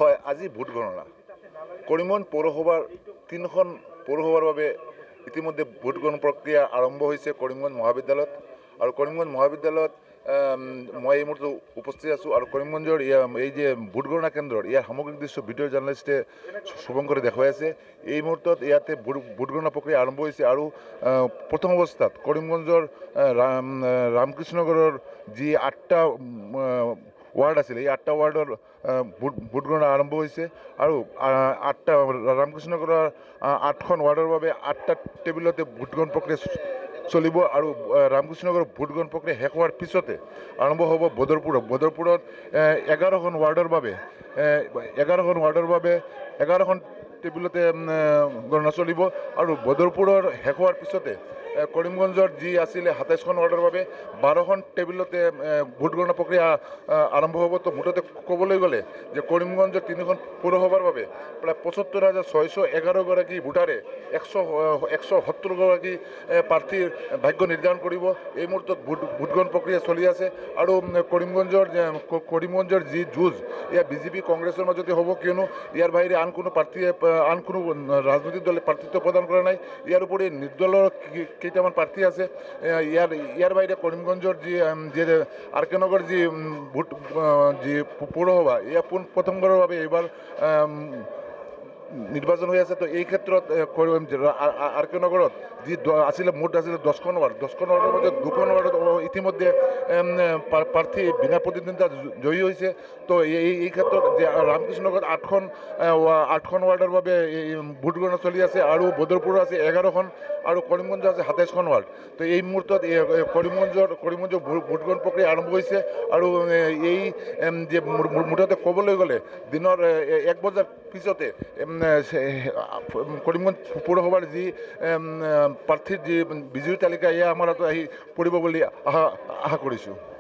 হয়, আজি ভোট গণনা কৰিমগঞ্জ পৌৰসভাৰ 3খন পৌৰসভাৰ বাবে ইতিমধ্যে ভোট গণনা প্ৰক্ৰিয়া আৰম্ভ হৈছে কৰিমগঞ্জ মহাবিদ্যালয়ত। আৰু কৰিমগঞ্জ মহাবিদ্যালয়ত মই এই মুহূৰ্তে উপস্থিত আছোঁ। আৰু কৰিমগঞ্জৰ এই যে ভোট গণনা কেন্দ্ৰৰ ইয়াৰ সামগ্ৰিক দৃশ্য ভিডিঅ' জাৰ্নেলিষ্টে শুভঙ্কৰে দেখুৱাই আছে। এই মুহূৰ্তত ইয়াতে ভোট গণনা প্ৰক্ৰিয়া আৰম্ভ হৈছে। আৰু প্ৰথম অৱস্থাত কৰিমগঞ্জৰ ৰামকৃষ্ণনগৰৰ যি 8টা ৱাৰ্ড আছিল, এই 8টা ৱাৰ্ডৰ ভোট গণনা আৰম্ভ হৈছে। আৰু ৰামকৃষ্ণনগৰৰ 8খন ৱাৰ্ডৰ বাবে 8টা টেবুলতে ভোটগ্ৰহণ প্ৰক্ৰিয়া চলিব। আৰু ৰামকৃষ্ণনগৰৰ ভোটগ্ৰহণ প্ৰক্ৰিয়া শেষ হোৱাৰ পিছতে আৰম্ভ হ'ব বদৰপুৰত। 11খন ৱাৰ্ডৰ বাবে 11খন টেবুলতে গণনা চলিব। আৰু বদৰপুৰৰ শেষ হোৱাৰ পিছতে কৰিমগঞ্জৰ যি আছিলে 27খন ৱাৰ্ডৰ বাবে 12খন টেবুলতে ভোট গণনা প্ৰক্ৰিয়া আৰম্ভ হ'ব। তো মুঠতে ক'বলৈ গ'লে যে কৰিমগঞ্জৰ 3খন পৌৰসভাৰ বাবে প্ৰায় 75,611গৰাকী ভোটাৰে 170গৰাকী প্ৰাৰ্থীৰ ভাগ্য নিৰ্ধাৰণ কৰিব। এই মুহূৰ্তত ভোটগ্ৰহণ প্ৰক্ৰিয়া চলি আছে। আৰু কৰিমগঞ্জৰ যি যুঁজ এয়া বিজেপি কংগ্ৰেছৰ মাজতে হ'ব, কিয়নো ইয়াৰ বাহিৰে আন কোনো ৰাজনৈতিক দলে প্ৰাৰ্থিত্ব প্ৰদান কৰা নাই। ইয়াৰ উপৰি নিৰ্দলৰ কেইটামান প্ৰাৰ্থী আছে। ইয়াৰ বাহিৰে কৰিমগঞ্জৰ যি আৰ কে নগৰ যি পৌৰসভা এয়া প্ৰথমবাৰৰ বাবে এইবাৰ নিৰ্বাচন হৈ আছে। তো এই ক্ষেত্ৰত আৰ কে নগৰত যি মুঠ আছিলে 10খন ৱাৰ্ড, 10খন ৱাৰ্ডৰ মাজত 2খন ৱাৰ্ডত ইতিমধ্যে প্ৰাৰ্থী বিনা প্ৰতিদ্বন্দ্বিতা জয়ী হৈছে। তো এই ক্ষেত্ৰত ৰামকৃষ্ণনগৰত 8খন ৱাৰ্ডৰ বাবে ভোট গণনা চলি আছে। আৰু বদৰপুৰৰ আছে 11খন আৰু কৰিমগঞ্জ আছে 27খন ৱাৰ্ড। তো এই মুহূৰ্তত কৰিমগঞ্জৰ ভোটগ্ৰহণ প্ৰক্ৰিয়া আৰম্ভ হৈছে। আৰু এই যে মুঠতে ক'বলৈ গ'লে দিনৰ 1 বজাৰ পিছতে কৰিমগঞ্জ পৌৰসভাৰ যি প্ৰাৰ্থীৰ যি বিজয়ী তালিকা এয়া আমাৰ হাতত আহি পৰিব বুলি আশা কৰিছোঁ।